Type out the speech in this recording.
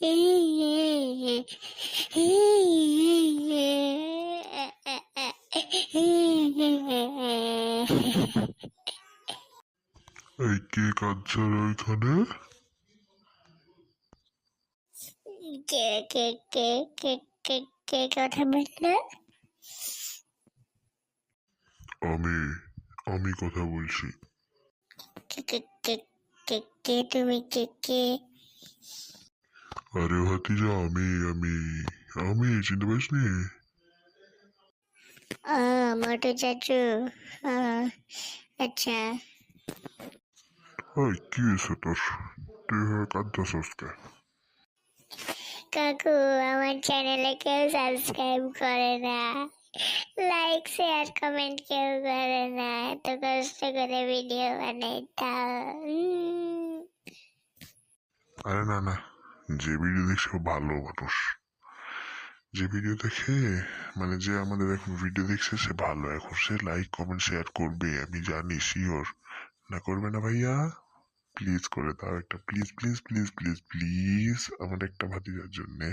এই কে কাঁদছে রে ওইখানে? কে কে কে কে কে কে কথা বললো? আমি আমি কথা বলছি। কে কে কে কে কে তুমি কে কে? আরে ভাতিজা, আমি আমি চিনতে পারিসনি? মোটু চাচু। আহ, আচ্ছা। ওই কি হয়েছে তোর? তুই এভাবে কাঁদতেছস কে? কাকু, আমার চ্যানেলে কেউ সাবস্ক্রাইব করে না, লাইক শেয়ার কমেন্ট কেউ করে না, এত কষ্ট করে ভিডিও বানাই তাও। আরে না না, যে ভিডিও দেখছে ও ভালো মানুষ। যে ভিডিও দেখে, মানে যে আমাদের এখন ভিডিও দেখছে সে ভালো, এখন সে লাইক কমেন্ট শেয়ার করবে, আমি জানি শিওর। না করবে না ভাইয়া? প্লিজ করে দাও একটা, please please please please please, আমার একটা ভাতিজার জন্যে।